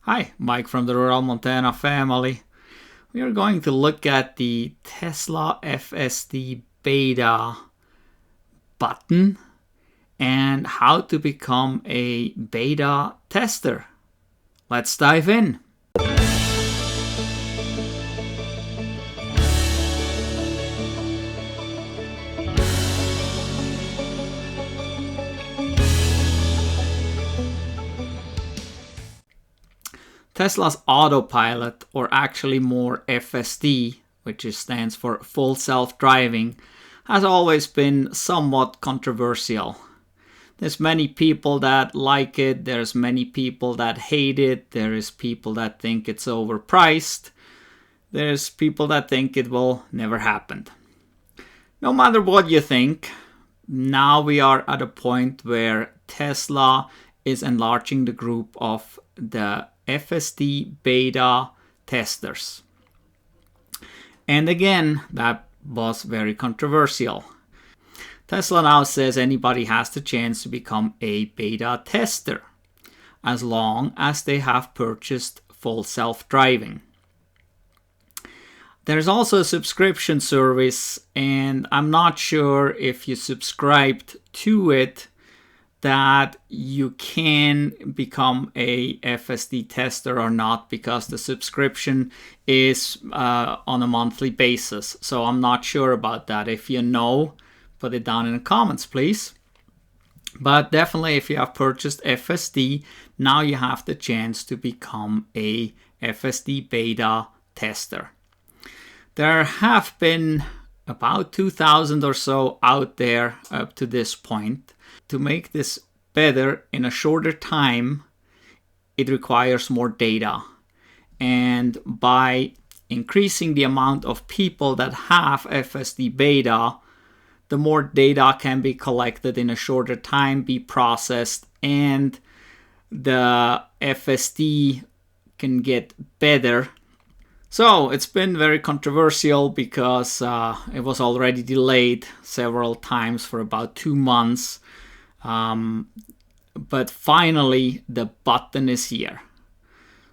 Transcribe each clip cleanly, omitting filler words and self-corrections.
Hi, Mike from the Rural Montana family. We are going to look at the Tesla FSD Beta Button and how to become a beta tester. Let's dive in. Tesla's Autopilot, or actually more FSD, which stands for Full Self-Driving, has always been somewhat controversial. There's many people that like it, there's many people that hate it, there is people that think it's overpriced, there's people that think it will never happen. No matter what you think, now we are at a point where Tesla is enlarging the group of the FSD Beta Testers. And again, that was very controversial. Tesla now says anybody has the chance to become a beta tester, as long as they have purchased full self-driving. There's also a subscription service, and I'm not sure if you subscribed to it that you can become a FSD tester or not, because the subscription is on a monthly basis. So I'm not sure about that. If you know, put it down in the comments, please. But definitely, if you have purchased FSD, now you have the chance to become a FSD beta tester. There have been about 2,000 or so out there up to this point. To make this better in a shorter time, it requires more data. And by increasing the amount of people that have FSD beta, the more data can be collected in a shorter time, be processed, and the FSD can get better. So it's been very controversial because it was already delayed several times for about 2 months. But finally, the button is here.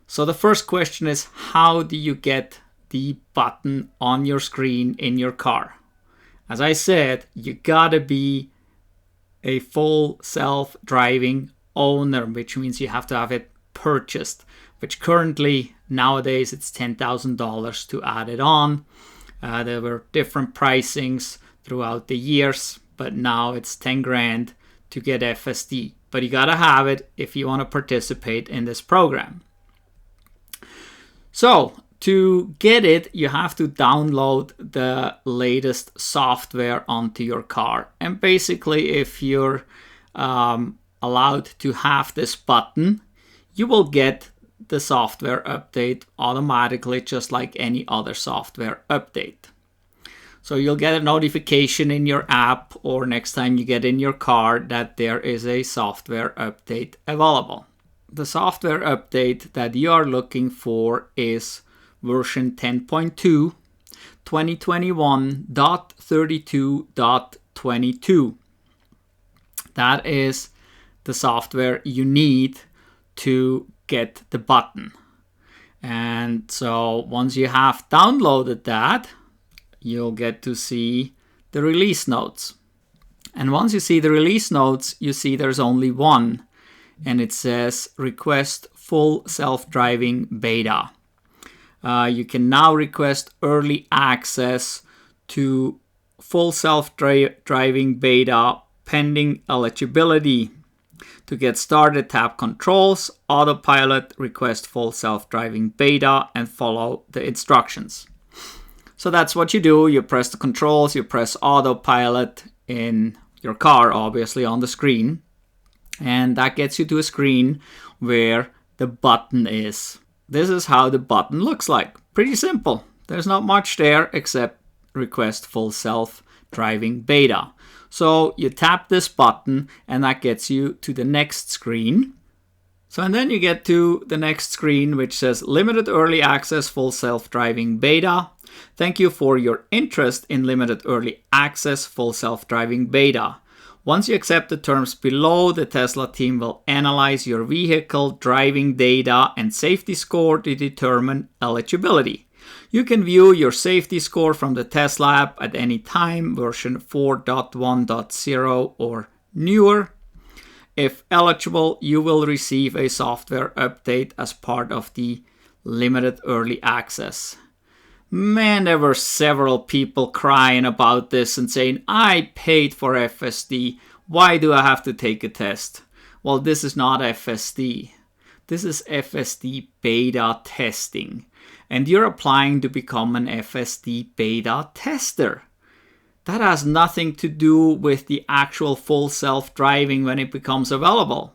So the first question is, how do you get the button on your screen in your car? As I said, you gotta be a full self-driving owner, which means you have to have it purchased, which currently nowadays it's $10,000 to add it on. There were different pricings throughout the years, but now it's 10 grand to get FSD. But you gotta have it if you want to participate in this program. So to get it, you have to download the latest software onto your car. And basically, if you're allowed to have this button, you will get the software update automatically, just like any other software update. So you'll get a notification in your app or next time you get in your car that there is a software update available. The software update that you are looking for is version 10.2, 2021.32.22. That is the software you need to get the button. And so once you have downloaded that, you'll get to see the release notes. And once you see the release notes, you see there's only one, and it says request full self-driving beta. You can now request early access to full self-driving beta pending eligibility. To get started, tap Controls, Autopilot, request full self-driving beta, and follow the instructions. So that's what you do. You press the controls, you press Autopilot in your car, obviously on the screen. And that gets you to a screen where the button is. This is how the button looks like. Pretty simple. There's not much there except request full self-driving beta. So you tap this button and that gets you to the next screen. So and then you get to the next screen which says limited early access full self-driving beta. Thank you for your interest in limited early access full self-driving beta. Once you accept the terms below, the Tesla team will analyze your vehicle driving data and safety score to determine eligibility. You can view your safety score from the Tesla app at any time, version 4.1.0 or newer. If eligible, you will receive a software update as part of the limited early access. Man, there were several people crying about this and saying, I paid for FSD. Why do I have to take a test? Well, this is not FSD. This is FSD Beta Testing. And you're applying to become an FSD Beta Tester. That has nothing to do with the actual full self-driving when it becomes available.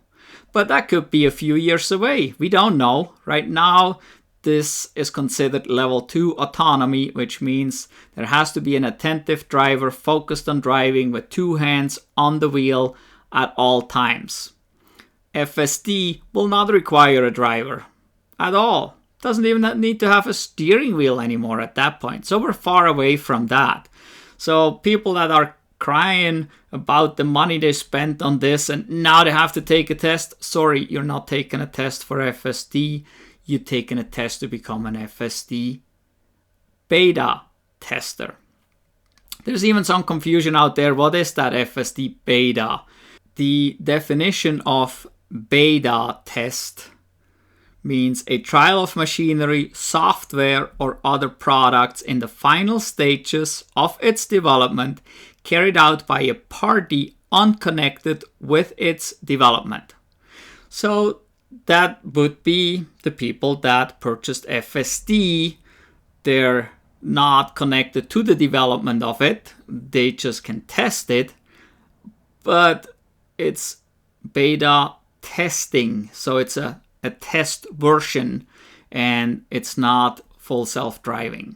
But that could be a few years away. We don't know. Right now, this is considered level 2 autonomy, which means there has to be an attentive driver focused on driving with 2 hands on the wheel at all times. FSD will not require a driver at all. Doesn't even need to have a steering wheel anymore at that point. So we're far away from that. So people that are crying about the money they spent on this and now they have to take a test, sorry, you're not taking a test for FSD. You're taking a test to become an FSD Beta Tester. There's even some confusion out there. What is that FSD Beta? The definition of beta test means a trial of machinery, software, or other products in the final stages of its development carried out by a party unconnected with its development. So that would be the people that purchased FSD. They're not connected to the development of it. They just can test it. But it's beta testing. So it's a test version and it's not full self-driving.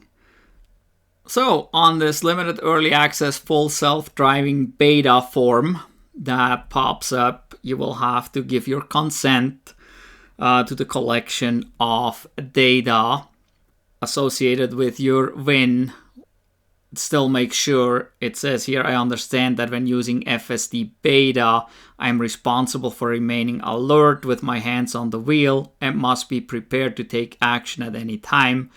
So on this limited early access full self-driving beta form that pops up, you will have to give your consent to the collection of data associated with your win. Still make sure, it says here, I understand that when using FSD Beta, I'm responsible for remaining alert with my hands on the wheel and must be prepared to take action at any time.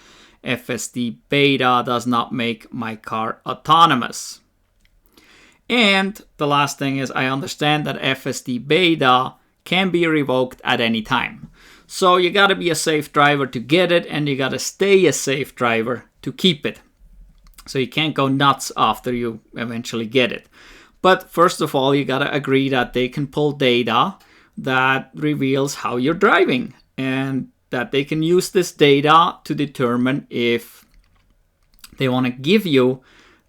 FSD Beta does not make my car autonomous. And the last thing is, I understand that FSD Beta can be revoked at any time. So you gotta be a safe driver to get it, and you gotta stay a safe driver to keep it. So you can't go nuts after you eventually get it. But first of all, you gotta agree that they can pull data that reveals how you're driving, and that they can use this data to determine if they want to give you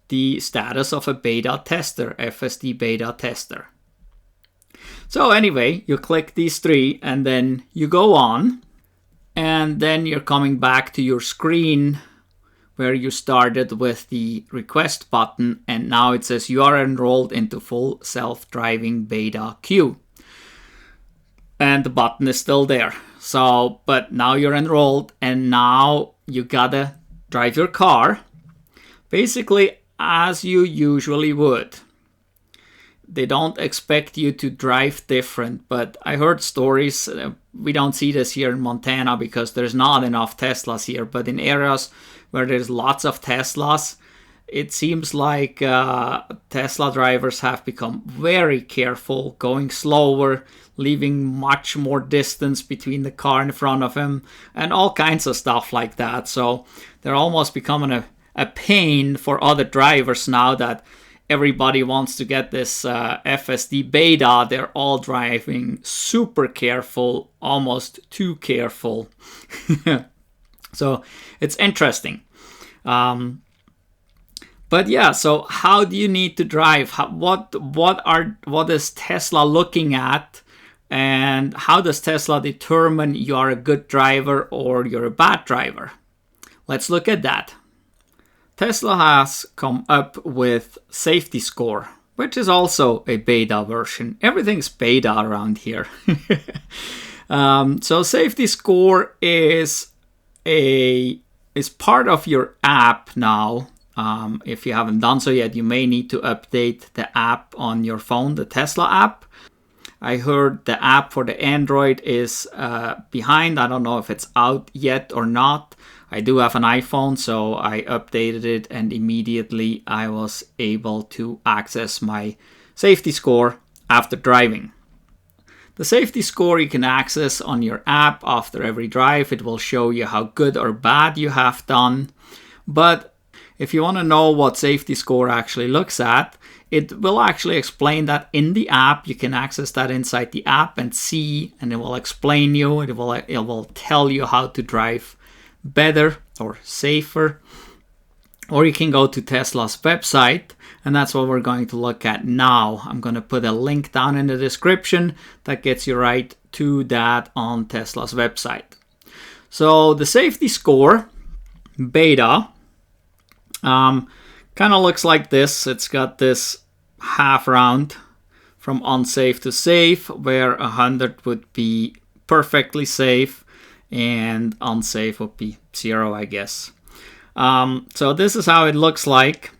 the status of a beta tester, FSD Beta Tester. So anyway, you click these 3 and then you go on, and then you're coming back to your screen where you started with the request button, and now it says you are enrolled into full self-driving beta queue. And the button is still there. So, but now you're enrolled and now you gotta drive your car basically as you usually would. They don't expect you to drive different, but I heard stories, we don't see this here in Montana because there's not enough Teslas here, but in areas where there's lots of Teslas, it seems like Tesla drivers have become very careful, going slower, leaving much more distance between the car in front of him, and all kinds of stuff like that. So they're almost becoming a pain for other drivers now that everybody wants to get this FSD Beta. They're all driving super careful, almost too careful. So it's interesting. But yeah, so how do you need to drive? What is Tesla looking at? And how does Tesla determine you are a good driver or you're a bad driver? Let's look at that. Tesla has come up with safety score, which is also a beta version. Everything's beta around here. So safety score is part of your app now. If you haven't done so yet, you may need to update the app on your phone, the Tesla app. I heard the app for the Android is behind. I don't know if it's out yet or not. I do have an iPhone, so I updated it and immediately I was able to access my safety score after driving. The safety score you can access on your app after every drive. It will show you how good or bad you have done. But if you want to know what safety score actually looks at, it will actually explain that in the app. You can access that inside the app and see, and it will explain you. It will tell you how to drive better or safer. Or you can go to Tesla's website, and that's what we're going to look at now. I'm going to put a link down in the description that gets you right to that on Tesla's website. So the safety score beta kind of looks like this. It's got this half round from unsafe to safe, where 100 would be perfectly safe and unsafe would be 0, I guess. So this is how it looks like.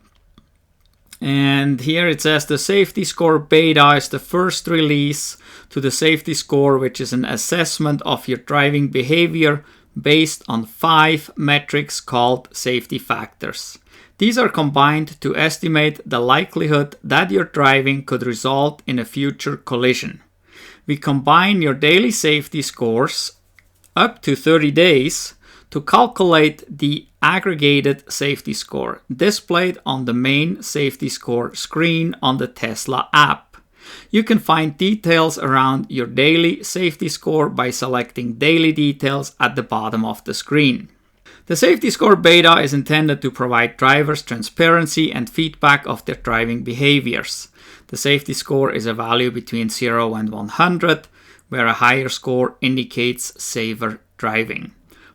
And here it says the safety score beta is the first release to the safety score, which is an assessment of your driving behavior based on 5 metrics called safety factors. These are combined to estimate the likelihood that your driving could result in a future collision. We combine your daily safety scores up to 30 days to calculate the aggregated safety score displayed on the main safety score screen on the Tesla app. You can find details around your daily safety score by selecting Daily Details at the bottom of the screen. The safety score beta is intended to provide drivers transparency and feedback of their driving behaviors. The safety score is a value between 0 and 100, where a higher score indicates safer driving.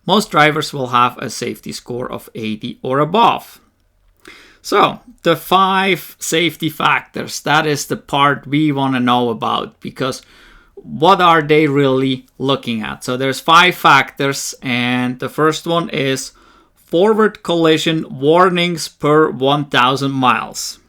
Most drivers will have a safety score of 80 or above. So, the 5 safety factors, that is the part we want to know about, because what are they really looking at? So there's 5 factors, and the first one is forward collision warnings per 1,000 miles.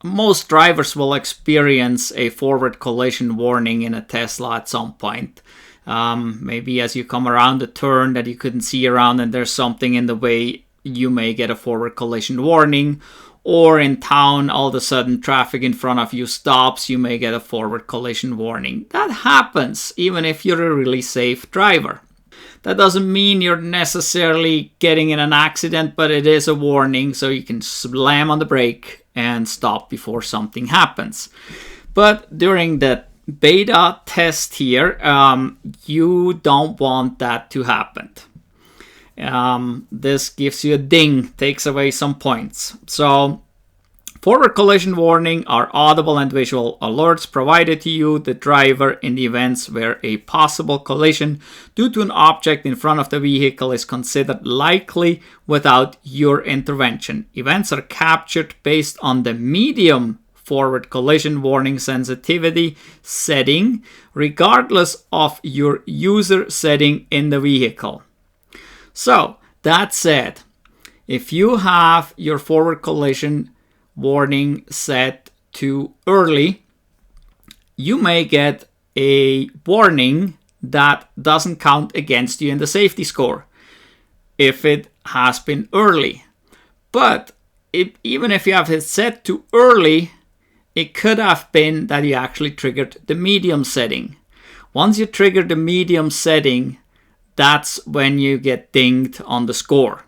Most drivers will experience a forward collision warning in a Tesla at some point. Maybe as you come around a turn that you couldn't see around and there's something in the way, you may get a forward collision warning. Or in town, all of a sudden traffic in front of you stops, you may get a forward collision warning. That happens even if you're a really safe driver. That doesn't mean you're necessarily getting in an accident, but it is a warning, so you can slam on the brake and stop before something happens. But during the beta test here, you don't want that to happen. This gives you a ding, takes away some points. So, forward collision warning are audible and visual alerts provided to you, the driver, in the events where a possible collision due to an object in front of the vehicle is considered likely without your intervention. Events are captured based on the medium forward collision warning sensitivity setting, regardless of your user setting in the vehicle. So, that said, if you have your forward collision warning set to early, you may get a warning that doesn't count against you in the safety score if it has been early. But even if you have it set to early, it could have been that you actually triggered the medium setting. Once you trigger the medium setting, that's when you get dinged on the score.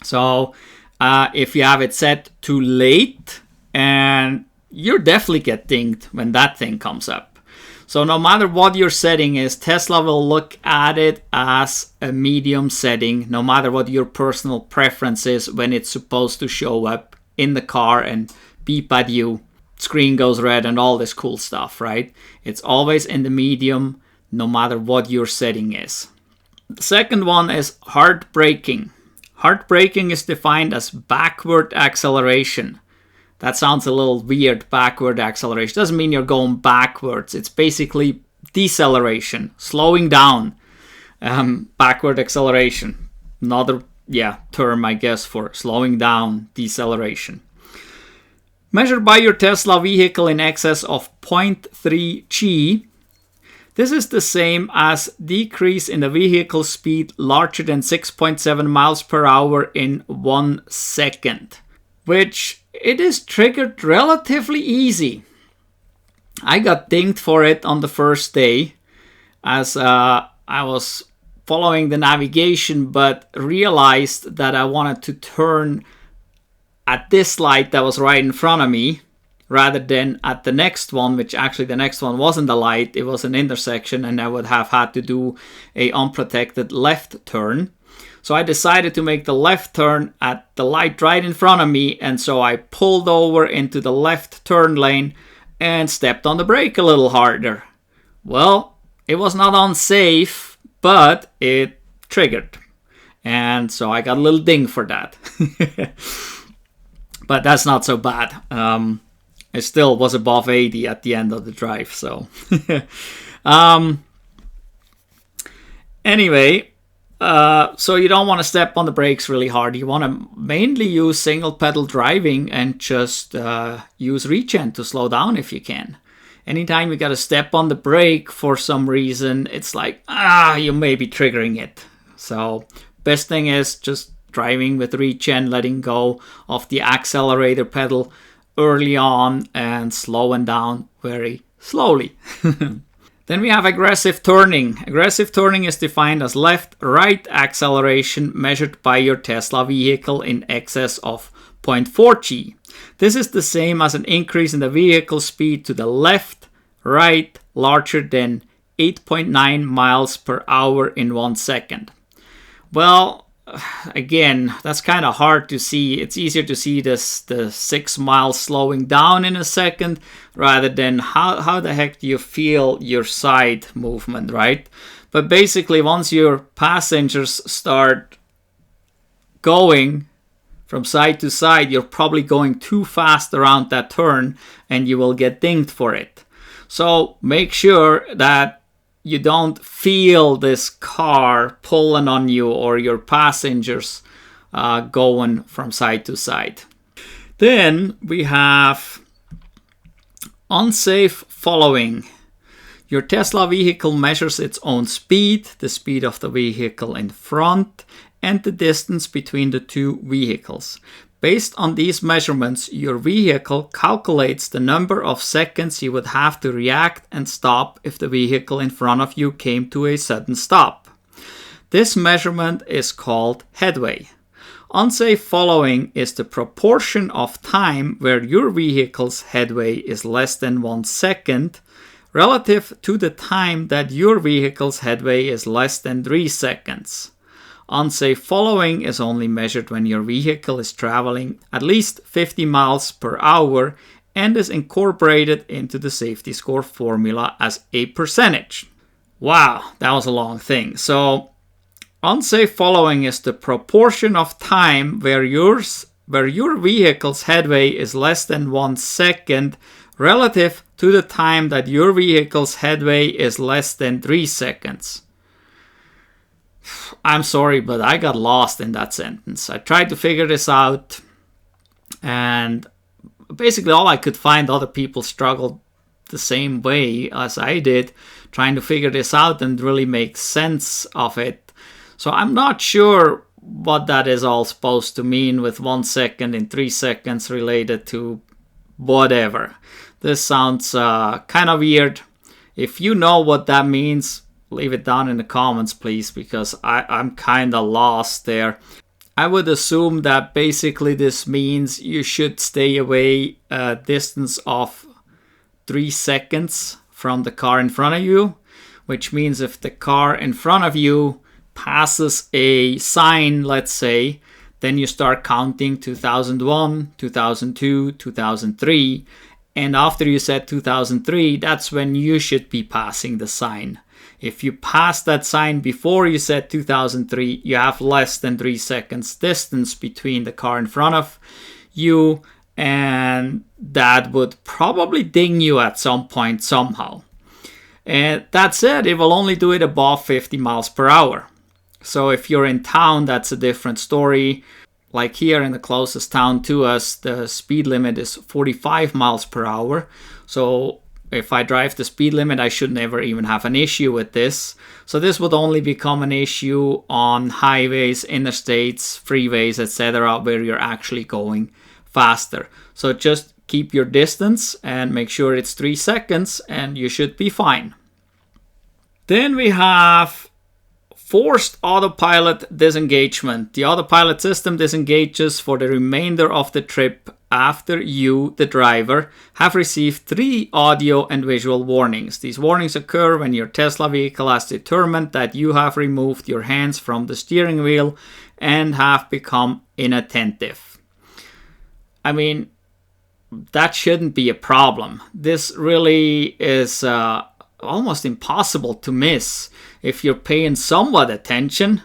So if you have it set too late, and you definitely get dinged when that thing comes up. So no matter what your setting is, Tesla will look at it as a medium setting, no matter what your personal preference is when it's supposed to show up in the car and beep at you, screen goes red and all this cool stuff, right? It's always in the medium, no matter what your setting is. The second one is hard braking. Hard braking is defined as backward acceleration. That sounds a little weird, backward acceleration. Doesn't mean you're going backwards. It's basically deceleration, slowing down. Backward acceleration. Another term, I guess, for slowing down, deceleration. Measured by your Tesla vehicle in excess of 0.3 G, this is the same as decrease in the vehicle speed larger than 6.7 miles per hour in 1 second, which it is triggered relatively easy. I got dinged for it on the first day as I was following the navigation, but realized that I wanted to turn at this light that was right in front of me rather than at the next one, which actually the next one wasn't a light, it was an intersection, and I would have had to do a unprotected left turn. So I decided to make the left turn at the light right in front of me, and so I pulled over into the left turn lane and stepped on the brake a little harder. Well, it was not unsafe, but it triggered. And so I got a little ding for that. But that's not so bad. It still was above 80 at the end of the drive. So anyway, so you don't want to step on the brakes really hard. You want to mainly use single pedal driving and just use regen to slow down if you can. Anytime you got to step on the brake for some reason, it's like, you may be triggering it. So best thing is just driving with regen, letting go of the accelerator pedal early on and slowing down very slowly. Then we have aggressive turning. Aggressive turning is defined as left-right acceleration measured by your Tesla vehicle in excess of 0.4 G. This is the same as an increase in the vehicle speed to the left, right, larger than 8.9 miles per hour in 1 second. Well, again, that's kind of hard to see. It's easier to see the 6 miles slowing down in a second rather than how the heck do you feel your side movement, right? But basically, once your passengers start going from side to side, you're probably going too fast around that turn and you will get dinged for it. So make sure that you don't feel this car pulling on you or your passengers going from side to side. Then we have unsafe following. Your Tesla vehicle measures its own speed, the speed of the vehicle in front, and the distance between the two vehicles. Based on these measurements, your vehicle calculates the number of seconds you would have to react and stop if the vehicle in front of you came to a sudden stop. This measurement is called headway. Unsafe following is the proportion of time where your vehicle's headway is less than 1 second relative to the time that your vehicle's headway is less than 3 seconds. Unsafe following is only measured when your vehicle is traveling at least 50 miles per hour and is incorporated into the safety score formula as a percentage. Wow, that was a long thing. So, unsafe following is the proportion of time where your vehicle's headway is less than 1 second relative to the time that your vehicle's headway is less than 3 seconds. I'm sorry, but I got lost in that sentence. I tried to figure this out, and basically all I could find, other people struggled the same way as I did, trying to figure this out and really make sense of it. So I'm not sure what that is all supposed to mean with 1 second and 3 seconds related to whatever. This sounds kind of weird. If you know what that means, leave it down in the comments, please, because I'm kind of lost there. I would assume that basically this means you should stay away a distance of 3 seconds from the car in front of you, which means if the car in front of you passes a sign, let's say, then you start counting 2001, 2002, 2003, and after you said 2003, that's when you should be passing the sign. If you pass that sign before you said 2003, you have less than 3 seconds distance between the car in front of you, and that would probably ding you at some point somehow. And that said, it will only do it above 50 miles per hour. So if you're in town, that's a different story. Like here in the closest town to us, the speed limit is 45 miles per hour. So if I drive the speed limit, I should never even have an issue with this. So this would only become an issue on highways, interstates, freeways, etc., where you're actually going faster. So just keep your distance and make sure it's 3 seconds and you should be fine. Then we have forced autopilot disengagement. The autopilot system disengages for the remainder of the trip after you, the driver, have received 3 audio and visual warnings. These warnings occur when your Tesla vehicle has determined that you have removed your hands from the steering wheel and have become inattentive. I mean, that shouldn't be a problem. This really is almost impossible to miss if you're paying somewhat attention.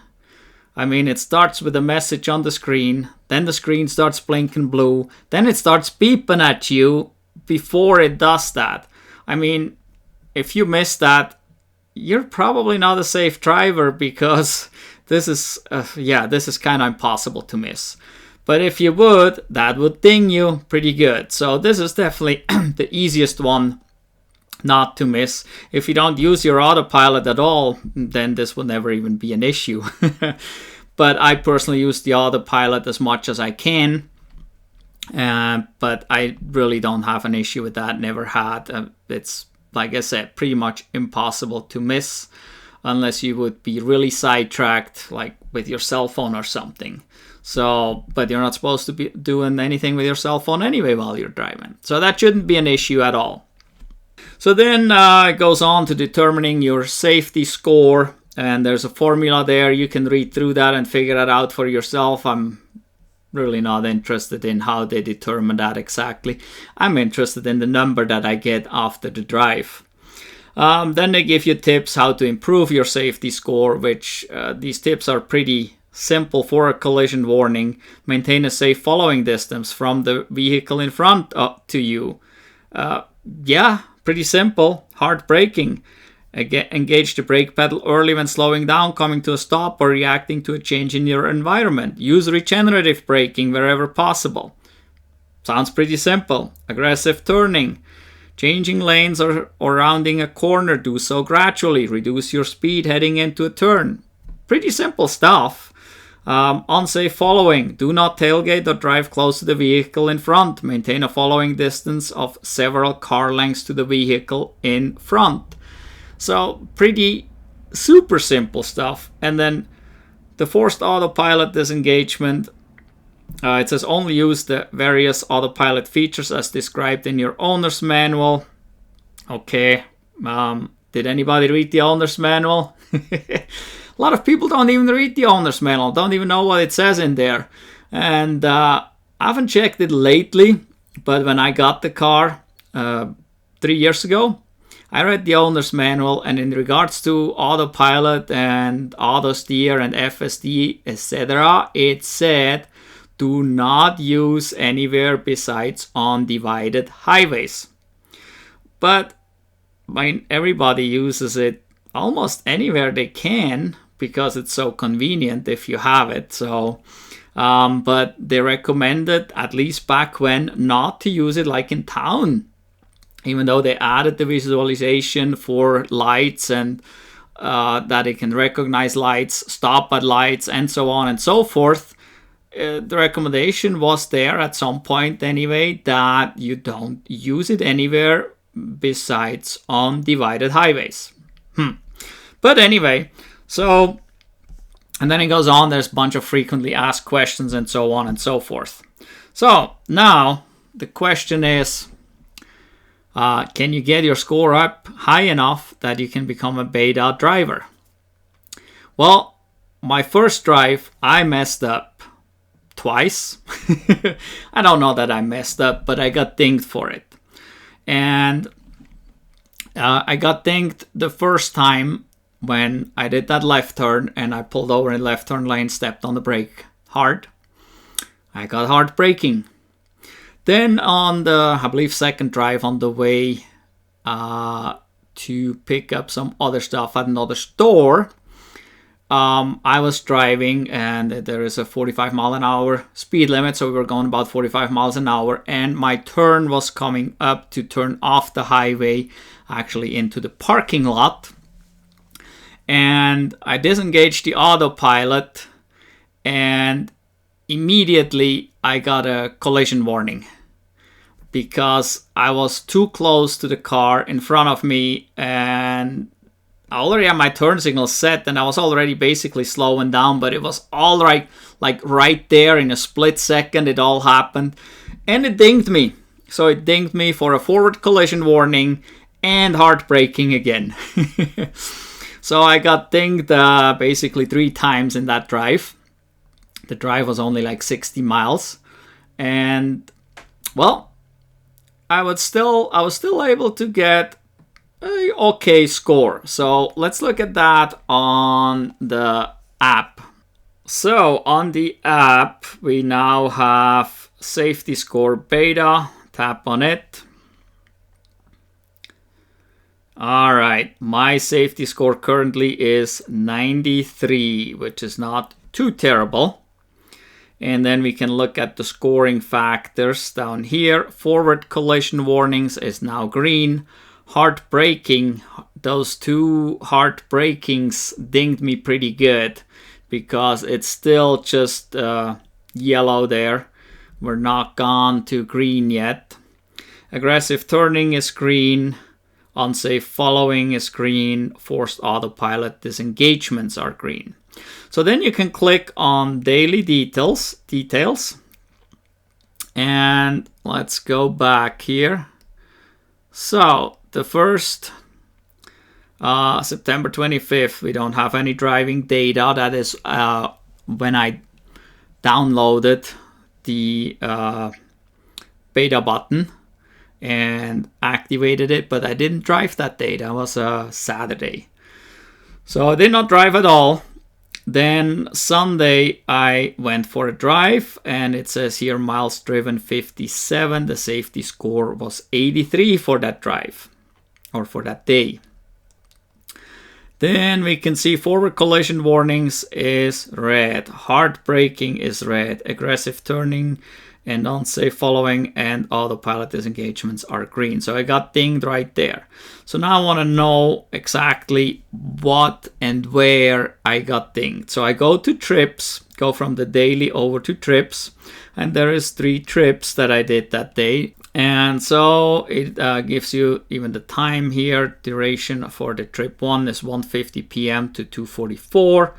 I mean, it starts with a message on the screen, then the screen starts blinking blue, then it starts beeping at you before it does that. I mean, if you miss that, you're probably not a safe driver, because this is kind of impossible to miss. But if you would, that would ding you pretty good. So this is definitely the easiest one not to miss. If you don't use your autopilot at all, then this will never even be an issue. But I personally use the autopilot as much as I can. But I really don't have an issue with that. Never had. It's, like I said, pretty much impossible to miss, unless you would be really sidetracked, like with your cell phone or something. So, but you're not supposed to be doing anything with your cell phone anyway while you're driving. So that shouldn't be an issue at all. So then it goes on to determining your safety score, and there's a formula there. You can read through that and figure it out for yourself. I'm really not interested in how they determine that exactly. I'm interested in the number that I get after the drive. Then they give you tips how to improve your safety score, which these tips are pretty simple for a collision warning. Maintain a safe following distance from the vehicle in front to you. Pretty simple. Hard braking. Engage the brake pedal early when slowing down, coming to a stop, or reacting to a change in your environment. Use regenerative braking wherever possible. Sounds pretty simple. Aggressive turning. Changing lanes or rounding a corner. Do so gradually. Reduce your speed heading into a turn. Pretty simple stuff. Unsafe following. Do not tailgate or drive close to the vehicle in front. Maintain a following distance of several car lengths to the vehicle in front. So pretty super simple stuff. And then the forced autopilot disengagement. It says only use the various autopilot features as described in your owner's manual. Okay. Did anybody read the owner's manual? A lot of people don't even read the owner's manual, don't even know what it says in there. And I haven't checked it lately, but when I got the car 3 years ago, I read the owner's manual, and in regards to autopilot and auto steer and FSD, etc., it said do not use anywhere besides on divided highways. But everybody uses it almost anywhere they can, because it's so convenient if you have it. So, but they recommended, at least back when, not to use it like in town. Even though they added the visualization for lights and that it can recognize lights, stop at lights, and so on and so forth. The recommendation was there at some point anyway that you don't use it anywhere besides on divided highways. But anyway, so, and then it goes on, there's a bunch of frequently asked questions and so on and so forth. So now the question is, can you get your score up high enough that you can become a beta driver? Well, my first drive, I messed up twice. I don't know that I messed up, but I got dinged for it. And I got dinged the first time when I did that left turn and I pulled over in left turn lane, stepped on the brake hard. I got hard braking. Then on the, I believe, second drive on the way to pick up some other stuff at another store, I was driving, and there is a 45 mile an hour speed limit, so we were going about 45 miles an hour, and my turn was coming up to turn off the highway, actually into the parking lot. And I disengaged the autopilot, and immediately I got a collision warning because I was too close to the car in front of me, and I already had my turn signal set, and I was already basically slowing down, but it was all right, like right there in a split second, it all happened, and it dinged me. So it dinged me for a forward collision warning and hard braking again. So I got dinged basically 3 times in that drive. The drive was only like 60 miles, and well, I was still able to get an okay score. So let's look at that on the app. So on the app, we now have safety score beta. Tap on it. All right, my safety score currently is 93, which is not too terrible. And then we can look at the scoring factors down here. Forward collision warnings is now green. Hard braking, those 2 hard brakings dinged me pretty good because it's still just yellow there. We're not gone to green yet. Aggressive turning is green. Unsafe following is green. Forced autopilot disengagements are green. So then you can click on daily details. And let's go back here. So the first September 25th, we don't have any driving data. That is when I downloaded the beta button and activated it, but I didn't drive that day. That was a Saturday. So I did not drive at all. Then Sunday I went for a drive, and it says here miles driven 57. The safety score was 83 for that drive, or for that day. Then we can see forward collision warnings is red, hard braking is red, aggressive turning and unsafe following and autopilot disengagements are green. So I got dinged right there. So now I want to know exactly what and where I got dinged. So I go to trips, go from the daily over to trips, and there is 3 trips that I did that day. And so it gives you even the time here. Duration for the trip 1 is 1:50 p.m. to 2:44,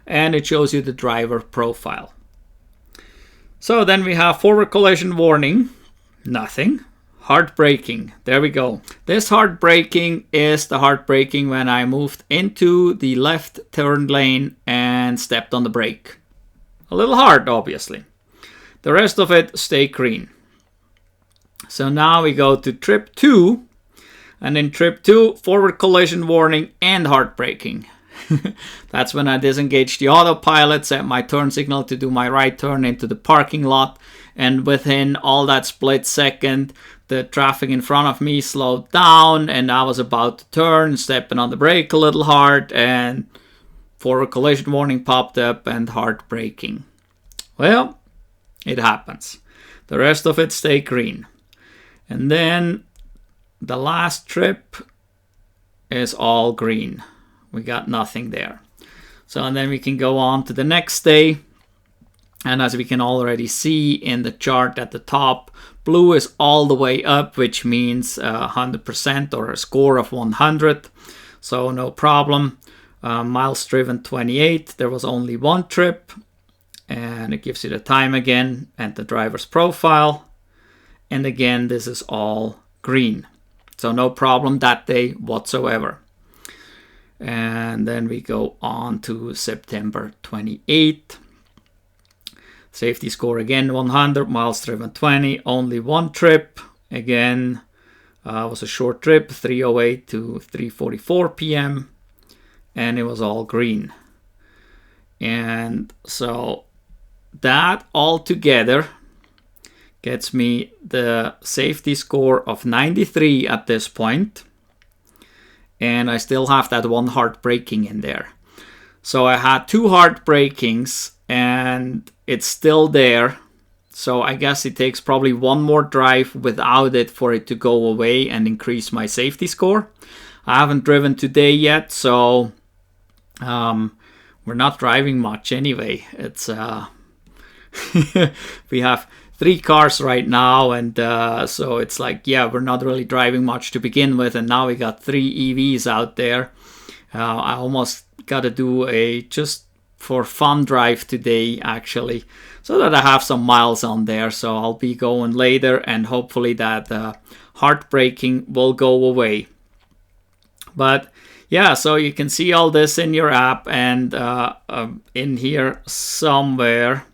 and it shows you the driver profile. So then we have forward collision warning, nothing. Hard braking, there we go. This hard braking is the hard braking when I moved into the left turn lane and stepped on the brake. A little hard, obviously. The rest of it stay green. So now we go to trip 2, and in trip 2, forward collision warning and hard braking. That's when I disengaged the autopilot, set my turn signal to do my right turn into the parking lot, and within all that split second, the traffic in front of me slowed down, and I was about to turn, stepping on the brake a little hard, and forward collision warning popped up and hard braking. Well, it happens. The rest of it stayed green. And then the last trip is all green. We got nothing there. So and then we can go on to the next day. And as we can already see in the chart at the top, blue is all the way up, which means 100% or a score of 100. So no problem. Miles driven 28. There was only 1 trip. And it gives you the time again and the driver's profile. And again, this is all green. So no problem that day whatsoever. And then we go on to September 28th. Safety score again 100, miles driven 20, only 1 trip. Again, was a short trip, 3:08 to 3:44 p.m. And it was all green. And so that all together gets me the safety score of 93 at this point. And I still have that 1 hard braking in there. So I had 2 hard brakings and it's still there. So I guess it takes probably 1 more drive without it for it to go away and increase my safety score. I haven't driven today yet, so we're not driving much anyway. It's we have 3 cars right now, and so it's like, yeah, we're not really driving much to begin with, and now we got 3 EVs out there. I almost got to do a just for fun drive today, actually, so that I have some miles on there. So I'll be going later, and hopefully that hard braking will go away. But yeah, so you can see all this in your app, and in here somewhere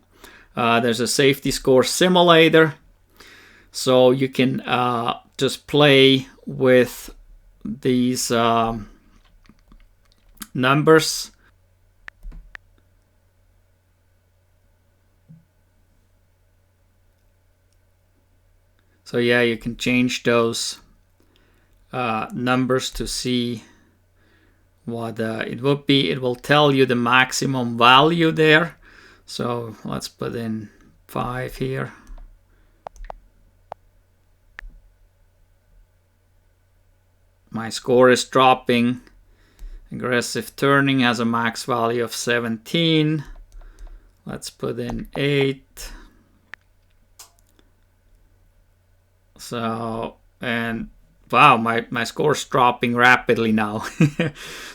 there's a safety score simulator. So you can just play with these numbers. So yeah, you can change those numbers to see what it would be. It will tell you the maximum value there. So let's put in 5 here. My score is dropping. Aggressive turning has a max value of 17. Let's put in 8. So, and wow, my score's dropping rapidly now.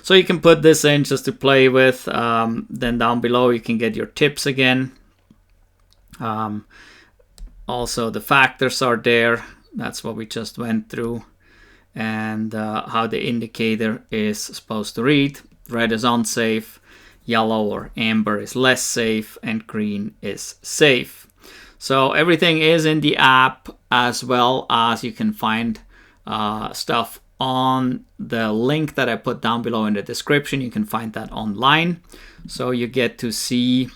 So you can put this in just to play with. Then down below you can get your tips again. Also the factors are there. That's what we just went through. And how the indicator is supposed to read. Red is unsafe, yellow or amber is less safe, and green is safe. So everything is in the app, as well as you can find stuff on the link that I put down below in the description. You can find that online. So you get to see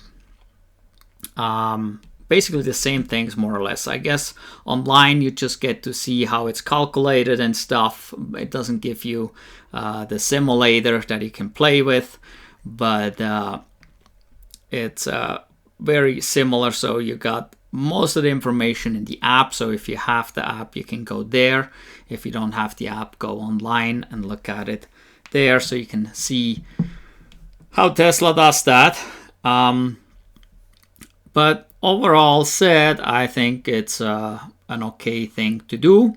basically the same things, more or less. I guess online you just get to see how it's calculated and stuff. It doesn't give you the simulator that you can play with, but it's very similar. So you got most of the information in the app. So if you have the app, you can go there. If you don't have the app, go online and look at it there, so you can see how Tesla does that. But overall said, I think it's an okay thing to do.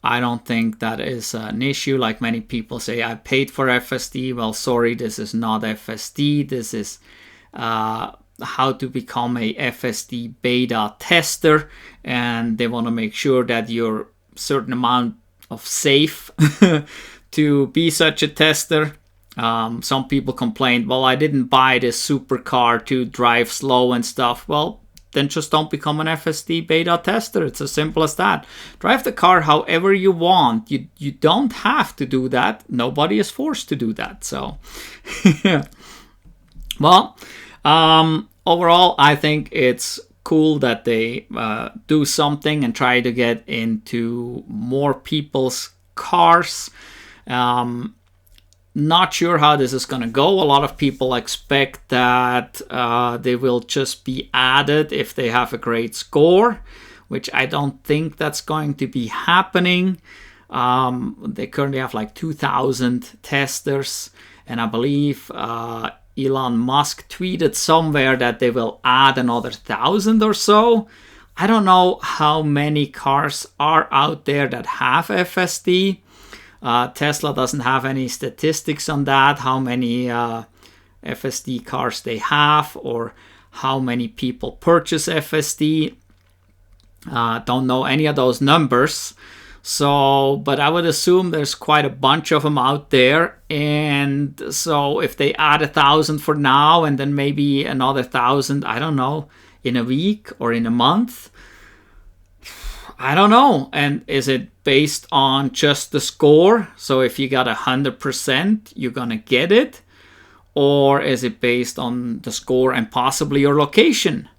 I don't think that is an issue. Like many people say, I paid for FSD. Well, sorry, this is not FSD. This is how to become a FSD Beta Tester, and they want to make sure that you're certain amount of safe to be such a tester. Some people complained, well, I didn't buy this supercar to drive slow and stuff. Well, then just don't become an FSD Beta Tester. It's as simple as that. Drive the car however you want. You don't have to do that. Nobody is forced to do that. So, well, overall, I think it's cool that they do something and try to get into more people's cars. Not sure how this is going to go. A lot of people expect that they will just be added if they have a great score, which I don't think that's going to be happening. They currently have like 2,000 testers, and I believe Elon Musk tweeted somewhere that they will add another 1,000 or so. I don't know how many cars are out there that have FSD. Tesla doesn't have any statistics on that, how many FSD cars they have or how many people purchase FSD. Don't know any of those numbers. So, but I would assume there's quite a bunch of them out there. And so if they add 1,000 for now and then maybe another 1,000, I don't know, in a week or in a month, I don't know. And is it based on just the score? So if you got 100%, you're going to get it? Or is it based on the score and possibly your location?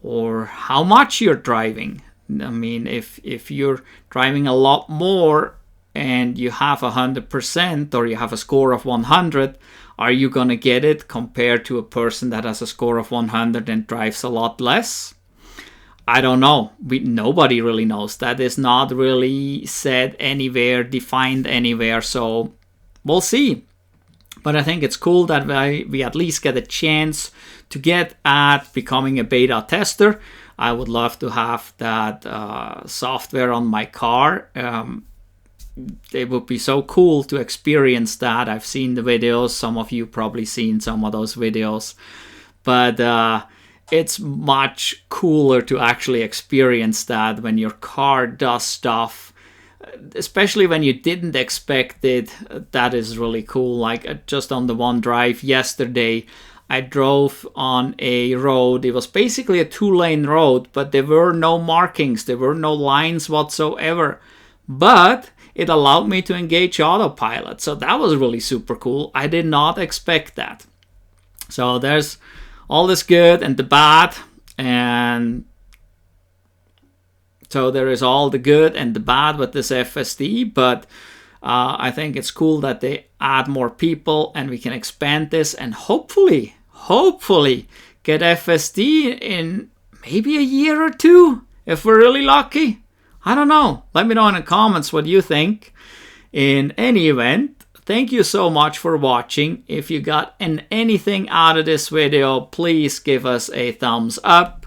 Or how much you're driving? I mean, if you're driving a lot more and you have 100% or you have a score of 100, are you going to get it compared to a person that has a score of 100 and drives a lot less? I don't know. Nobody really knows. That is not really said anywhere, defined anywhere, so we'll see. But I think it's cool that we at least get a chance to get at becoming a beta tester. I would love to have that software on my car. It would be so cool to experience that. I've seen the videos. Some of you probably seen some of those videos. But it's much cooler to actually experience that when your car does stuff, especially when you didn't expect it. That is really cool. Like just on the one drive yesterday, I drove on a road. It was basically a 2-lane road, but there were no markings. There were no lines whatsoever. But it allowed me to engage Autopilot. So that was really super cool. I did not expect that. So there's all this good and the bad. And so there is all the good and the bad with this FSD. But I think it's cool that they add more people and we can expand this and hopefully get FSD in maybe a year or two if we're really lucky. I don't know. Let me know in the comments what you think. In any event, thank you so much for watching. If you got anything out of this video, please give us a thumbs up.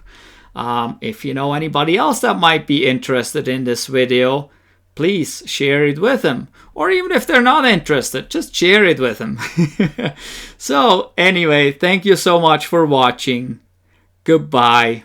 If you know anybody else that might be interested in this video, please share it with them. Or even if they're not interested, just share it with them. So anyway, thank you so much for watching. Goodbye.